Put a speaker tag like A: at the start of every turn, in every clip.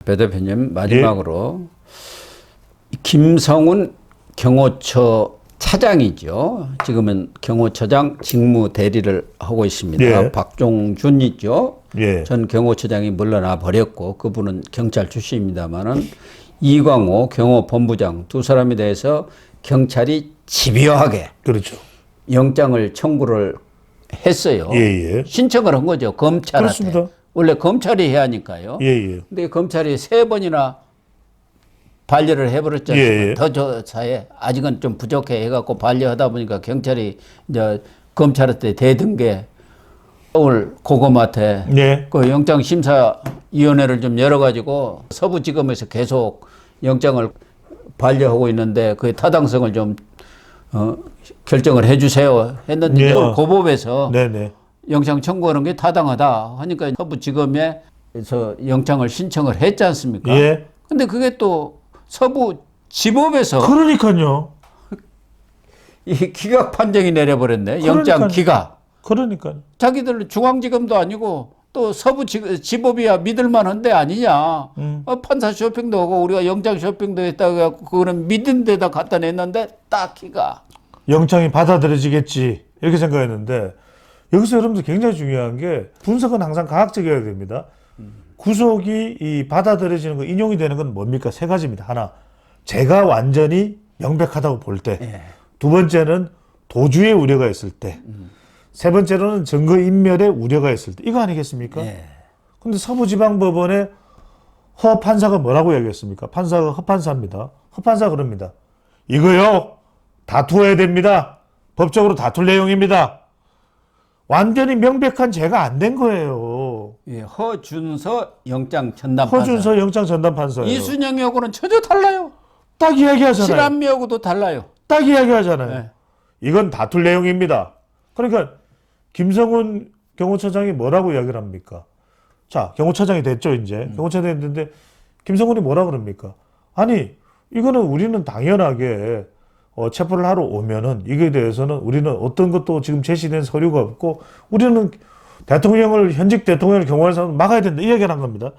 A: 배 대표님 마지막으로 김성훈 경호처 차장이죠. 지금은 경호처장 직무 대리를 하고 있습니다.
B: 예.
A: 박종준 있죠.
B: 예.
A: 전 경호처장이 물러나 버렸고 그분은 경찰 출신입니다만은 이광호 경호본부장 두 사람에 대해서 경찰이 집요하게
B: 그렇죠.
A: 영장을 청구를 했어요.
B: 예.
A: 신청을 한 거죠. 검찰한테.
B: 그렇습니다.
A: 원래 검찰이 해야 하니까요.
B: 예.
A: 근데 검찰이 3번이나 반려를 해버렸잖아요.
B: 예.
A: 더 조사에 아직은 좀 부족해 해갖고 반려하다 보니까 경찰이 이제 검찰한테 대든 게 서울 고검한테
B: 예.
A: 그 영장심사위원회를 좀 열어가지고 서부지검에서 계속 영장을 반려하고 있는데 그 타당성을 좀 결정을 해주세요 했는데
B: 예.
A: 고법에서
B: 네네.
A: 영장 청구하는 게 타당하다 하니까 서부지검에서 영장을 신청을 했지 않습니까?
B: 예.
A: 근데 그게 또 서부지법에서
B: 그러니까요.
A: 이 기각 판정이 내려버렸네. 영장
B: 그러니까요.
A: 기각.
B: 그러니까요.
A: 자기들 중앙지검도 아니고 또 서부지법이야 믿을만한데 아니냐. 판사 쇼핑도 하고 우리가 영장 쇼핑도 했다고 해갖고 그거는 믿은 데다 갖다 냈는데 딱 기각.
B: 영장이 받아들여지겠지 이렇게 생각했는데 여기서 여러분들 굉장히 중요한 게 분석은 항상 과학적이어야 됩니다. 구속이 이 받아들여지는 거 인용이 되는 건 뭡니까? 3가지입니다. 하나, 죄가 완전히 명백하다고 볼 때.
A: 예.
B: 두 번째는 도주의 우려가 있을 때. 세 번째로는 증거인멸의 우려가 있을 때. 이거 아니겠습니까?
A: 예.
B: 근데 서부지방법원의 허 판사가 뭐라고 얘기했습니까? 판사가 허판사입니다. 허판사 그럽니다. 이거요, 다투어야 됩니다. 법적으로 다툴 내용입니다. 완전히 명백한 죄가 안 된 거예요.
A: 예, 허준서 영장 전담 판사.
B: 허준서 영장 전담 판사예요.
A: 이순영하고는 전혀 달라요.
B: 딱 이야기하잖아요.
A: 실한미하고도 달라요.
B: 딱 이야기하잖아요.
A: 네.
B: 이건 다툴 내용입니다. 그러니까 김성훈 경호처장이 뭐라고 이야기를 합니까? 자, 경호처장이 됐죠, 이제. 경호처장이 됐는데 김성훈이 뭐라 그럽니까? 아니, 이거는 우리는 당연하게 체포를 하러 오면은 이거에 대해서는 우리는 어떤 것도 지금 제시된 서류가 없고 우리는 현직 대통령을 경호해서 막아야 된다. 이 얘기를 한 겁니다.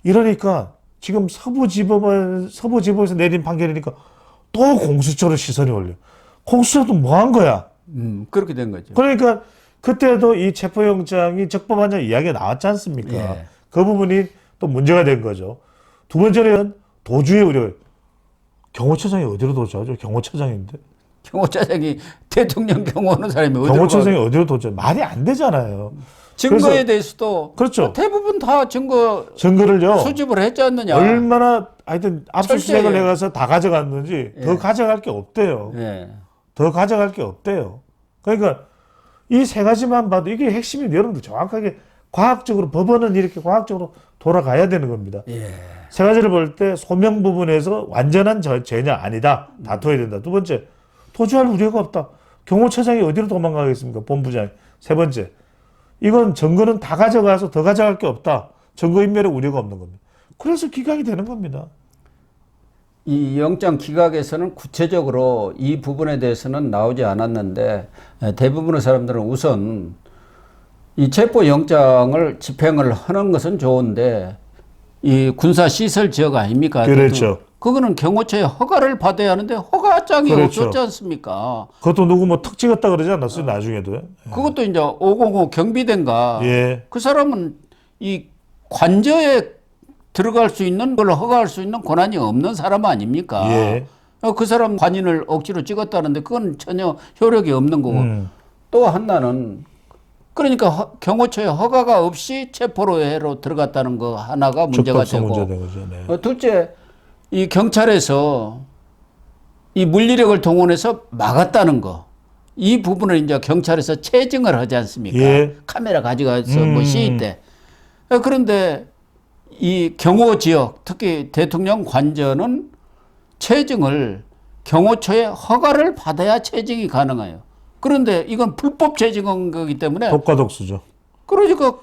B: 이러니까 지금 서부지법에서 내린 판결이니까 또 공수처로 시선이 올려. 공수처도 뭐 한 거야?
A: 그렇게 된 거죠.
B: 그러니까 그때도 이 체포영장이 적법하냐 이야기가 나왔지 않습니까?
A: 예.
B: 그 부분이 또 문제가 된 거죠. 두 번째는 도주의 우려. 경호처장이 어디로 도주하죠? 경호처장인데.
A: 경호처장이 대통령 경호하는 사람이 어디로
B: 경호처장이
A: 가요?
B: 어디로 도주? 말이 안 되잖아요.
A: 증거에
B: 그래서,
A: 대해서도
B: 그렇죠.
A: 대부분 다
B: 증거를요.
A: 수집을 했지 않느냐.
B: 얼마나 하여튼 압수수색을
A: 철저해요.
B: 해가서 다 가져갔는지 더 가져갈 게 없대요.
A: 예.
B: 더 가져갈 게 없대요. 그러니까 이 3가지만 봐도 이게 핵심이 여러분들 정확하게 과학적으로 법원은 이렇게 과학적으로 돌아가야 되는 겁니다.
A: 예.
B: 3가지를 볼 때 소명 부분에서 완전한 죄냐 아니다. 다투어야 된다. 두 번째, 도주할 우려가 없다. 경호처장이 어디로 도망가겠습니까? 본부장이. 세 번째, 이건 증거는 다 가져가서 더 가져갈 게 없다. 증거인멸의 우려가 없는 겁니다. 그래서 기각이 되는 겁니다.
A: 이 영장 기각에서는 구체적으로 이 부분에 대해서는 나오지 않았는데 대부분의 사람들은 우선 이 체포 영장을 집행을 하는 것은 좋은데 이 군사 시설 지역 아닙니까?
B: 그렇죠.
A: 그거는 경호처의 허가를 받아야 하는데 허가장이
B: 그렇죠.
A: 없었지 않습니까?
B: 그것도 누구 뭐 턱 찍었다 그러지 않았어요? 나중에도.
A: 그것도 이제 505 경비대인가
B: 예.
A: 그 사람은 이 관저에 들어갈 수 있는 걸 허가할 수 있는 권한이 없는 사람 아닙니까?
B: 예.
A: 그 사람 관인을 억지로 찍었다는데 그건 전혀 효력이 없는 거고 또 하나는 그러니까 경호처의 허가가 없이 체포로해로 들어갔다는 거 하나가 문제가
B: 적법성
A: 되고
B: 문제된 거죠. 네.
A: 둘째 이 경찰에서 이 물리력을 동원해서 막았다는 거 이 부분을 이제 경찰에서 체증을 하지 않습니까?
B: 예.
A: 카메라 가져가서 뭐 시위 때 그런데 이 경호 지역 특히 대통령 관저는 체증을 경호처의 허가를 받아야 체증이 가능해요. 그런데 이건 불법 체증한 거기 때문에
B: 독과독수죠.
A: 그러니까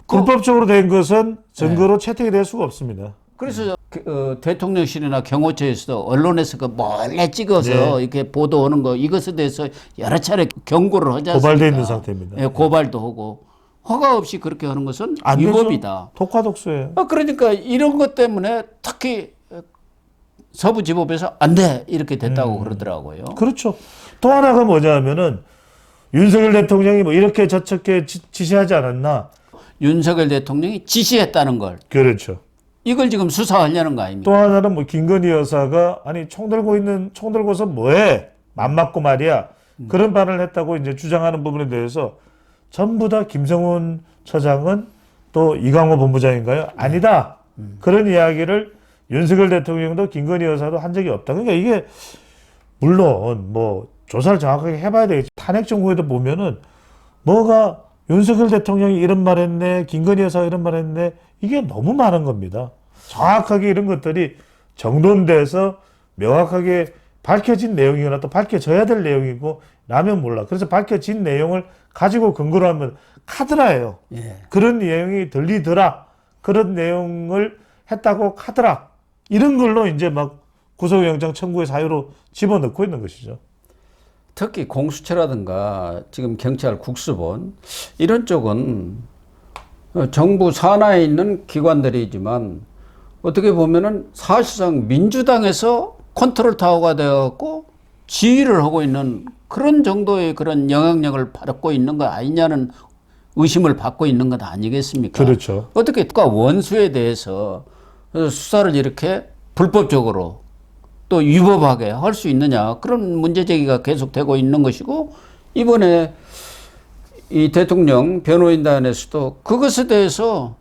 B: 불법적으로 된 것은 증거로 채택이 될 수가 없습니다.
A: 그래서 대통령실이나 경호처에서도 언론에서 그 몰래 찍어서 이렇게 보도하는 거 이것에 대해서 여러 차례 경고를 하지 않습니까?
B: 고발돼 있는 상태입니다.
A: 예, 고발도 하고 허가 없이 그렇게 하는 것은
B: 안 되죠.
A: 위법이다.
B: 독화독소예요.
A: 그러니까 이런 것 때문에 특히 서부지법에서 안 돼 이렇게 됐다고 그러더라고요.
B: 그렇죠. 또 하나가 뭐냐면은 윤석열 대통령이 뭐 이렇게 저렇게 지시하지 않았나?
A: 윤석열 대통령이 지시했다는 걸
B: 그렇죠.
A: 이걸 지금 수사하려는 거 아닙니까?
B: 또 하나는 뭐 김건희 여사가 아니 총 들고서 뭐해? 맘 맞고 말이야. 그런 발언을 했다고 이제 주장하는 부분에 대해서 전부 다 김성훈 처장은 또 이광호 본부장인가요? 아니다. 그런 이야기를 윤석열 대통령도 김건희 여사도 한 적이 없다. 그러니까 이게 물론 뭐 조사를 정확하게 해봐야 되겠지. 탄핵 정국에도 보면은 뭐가 윤석열 대통령이 이런 말했네, 김건희 여사가 이런 말했네, 이게 너무 많은 겁니다. 정확하게 이런 것들이 정돈돼서 명확하게 밝혀진 내용이거나 또 밝혀져야 될 내용이고 라면 몰라. 그래서 밝혀진 내용을 가지고 근거로 하면 카드라예요.
A: 예.
B: 그런 내용이 들리더라. 그런 내용을 했다고 카드라. 이런 걸로 이제 막 구속영장 청구의 사유로 집어넣고 있는 것이죠.
A: 특히 공수처라든가 지금 경찰 국수본 이런 쪽은 정부 산하에 있는 기관들이지만 어떻게 보면은 사실상 민주당에서 컨트롤 타워가 되어갖고 지휘를 하고 있는 그런 정도의 그런 영향력을 받고 있는 거 아니냐는 의심을 받고 있는 것 아니겠습니까?
B: 그렇죠.
A: 어떻게 국가 원수에 대해서 수사를 이렇게 불법적으로 또 위법하게 할 수 있느냐 그런 문제 제기가 계속되고 있는 것이고 이번에 이 대통령 변호인단에서도 그것에 대해서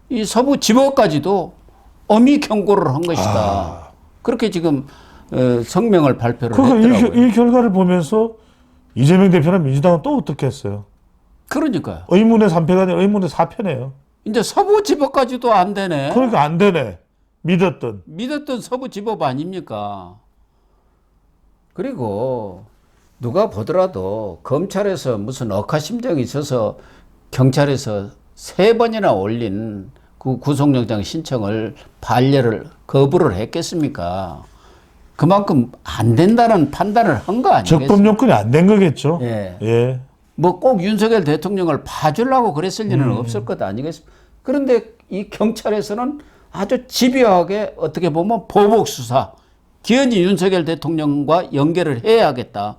A: 이 서부 지법까지도 엄히 경고를 한 것이다. 그렇게 지금 성명을 발표를 했더라고요.
B: 이 결과를 보면서 이재명 대표나 민주당은 또 어떻게 했어요?
A: 그러니까요.
B: 의문의 3패가 아니라 의문의 4패네요.
A: 이제 서부 지법까지도 안 되네.
B: 그러니까 안 되네.
A: 믿었던 서부 지법 아닙니까? 그리고 누가 보더라도 검찰에서 무슨 억하심정이 있어서 경찰에서 3번이나 올린 그 구속영장 신청을 반려를 거부를 했겠습니까? 그만큼 안 된다는 판단을 한 거 아니겠습니까?
B: 적법 요건이 안 된 거겠죠.
A: 예.
B: 예.
A: 뭐 꼭 윤석열 대통령을 봐주려고 그랬을 리는 없을 것 아니겠습니까? 그런데 이 경찰에서는 아주 집요하게 어떻게 보면 보복 수사, 기어이 윤석열 대통령과 연결을 해야겠다.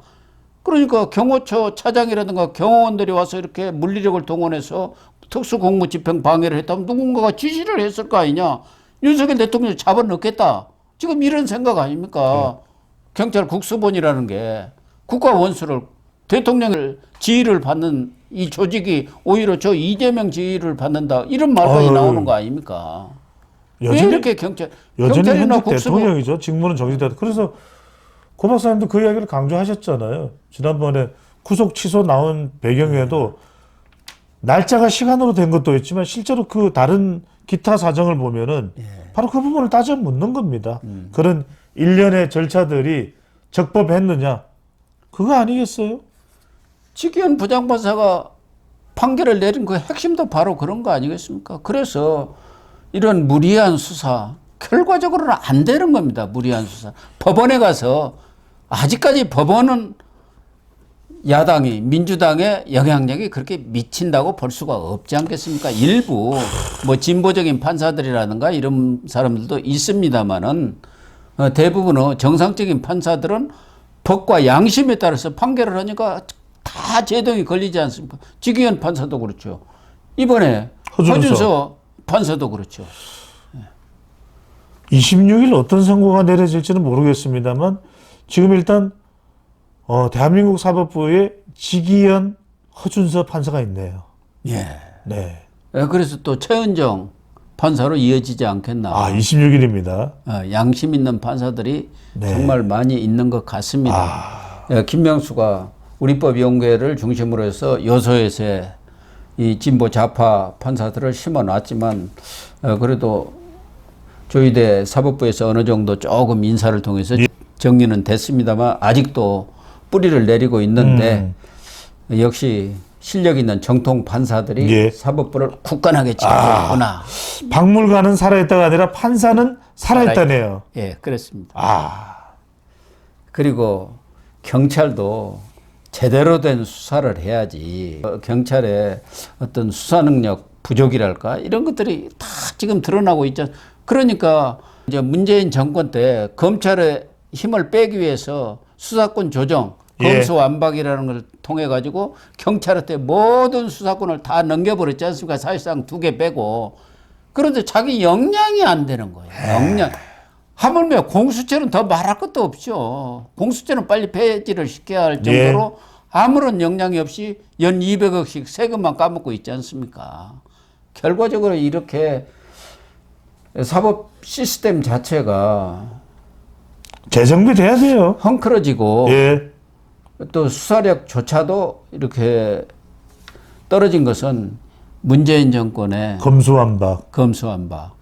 A: 그러니까 경호처 차장이라든가 경호원들이 와서 이렇게 물리력을 동원해서 특수공무집행 방해를 했다면 누군가가 지시를 했을 거 아니냐. 윤석열 대통령을 잡아넣겠다. 지금 이런 생각 아닙니까? 경찰 국수본이라는 게 국가 원수를 대통령을 지휘를 받는 이 조직이 오히려 저 이재명 지휘를 받는다. 이런 말까지 나오는 거 아닙니까? 왜 이렇게
B: 여전히
A: 경찰이나
B: 현직
A: 국수본
B: 대통령이죠. 직무는 정지됐다. 그래서 고 박사님도 그 이야기를 강조하셨잖아요. 지난번에 구속 취소 나온 배경에도 날짜가 시간으로 된 것도 있지만 실제로 그 다른 기타 사정을 보면은 바로 그 부분을 따져 묻는 겁니다. 그런 일련의 절차들이 적법했느냐? 그거 아니겠어요?
A: 직위원 부장판사가 판결을 내린 그 핵심도 바로 그런 거 아니겠습니까? 그래서 이런 무리한 수사 결과적으로는 안 되는 겁니다. 무리한 수사. 법원에 가서 아직까지 법원은 야당이 민주당의 영향력이 그렇게 미친다고 볼 수가 없지 않겠습니까? 일부 뭐 진보적인 판사들이라든가 이런 사람들도 있습니다만은 대부분의 정상적인 판사들은 법과 양심에 따라서 판결을 하니까 다 제동이 걸리지 않습니까? 직위원 판사도 그렇죠. 이번에 허준서 판사도 그렇죠.
B: 26일 어떤 선고가 내려질지는 모르겠습니다만 지금 일단 대한민국 사법부에 직위원 허준서 판사가 있네요.
A: 예.
B: 네.
A: 그래서 또 최은정 판사로 이어지지 않겠나.
B: 26일입니다.
A: 양심 있는 판사들이
B: 네.
A: 정말 많이 있는 것 같습니다. 김명수가 우리법연구회를 중심으로 해서 요소에서 이 진보 좌파 판사들을 심어놨지만 그래도 조희대 사법부에서 어느 정도 조금 인사를 통해서 정리는 됐습니다만 아직도 뿌리를 내리고 있는데 역시 실력 있는 정통 판사들이 사법부를 굳건하게 지키고 있구나.
B: 박물관은 살아있다가 아니라 판사는 살아있다네요.
A: 예, 그렇습니다. 그리고 경찰도 제대로 된 수사를 해야지. 경찰의 어떤 수사 능력 부족이랄까 이런 것들이 다 지금 드러나고 있죠. 그러니까 이제 문재인 정권 때 검찰의 힘을 빼기 위해서 수사권 조정, 검수완박이라는 걸 통해 가지고 경찰한테 모든 수사권을 다 넘겨버렸지 않습니까? 사실상 2개 빼고. 그런데 자기 역량이 안 되는 거예요. 역량. 하물며 공수처는 더 말할 것도 없죠. 공수처는 빨리 폐지를 시켜야 할 정도로 아무런 역량이 없이 연 200억씩 세금만 까먹고 있지 않습니까? 결과적으로 이렇게 사법 시스템 자체가
B: 재정비돼야 돼요.
A: 헝클어지고
B: 예.
A: 또 수사력조차도 이렇게 떨어진 것은 문재인 정권의
B: 검수완박.
A: 검수완박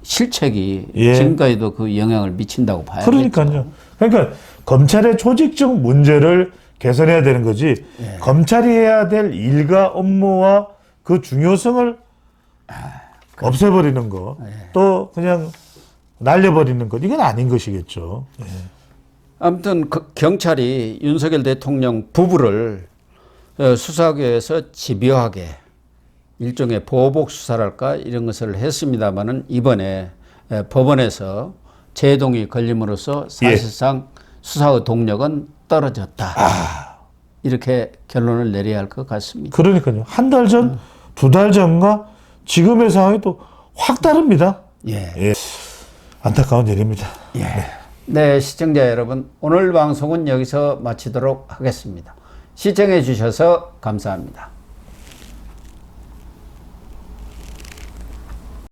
A: 실책이
B: 예.
A: 지금까지도 그 영향을 미친다고 봐야겠죠.
B: 그러니까요. 그러니까 검찰의 조직적 문제를 개선해야 되는 거지. 검찰이 해야 될 일과 업무와 그 중요성을 없애버리는 거, 또 그냥 날려버리는 것, 이건 아닌 것이겠죠.
A: 아무튼 경찰이 윤석열 대통령 부부를 수사계에서 집요하게 일종의 보복 수사랄까 이런 것을 했습니다마는 이번에 법원에서 제동이 걸림으로써 사실상 수사의 동력은 떨어졌다. 이렇게 결론을 내려야 할 것 같습니다.
B: 그러니까요. 한 달 전, 2달 전과 지금의 상황이 또 확 다릅니다.
A: 예.
B: 안타까운 일입니다.
A: 네, 시청자 여러분, 오늘 방송은 여기서 마치도록 하겠습니다. 시청해 주셔서 감사합니다.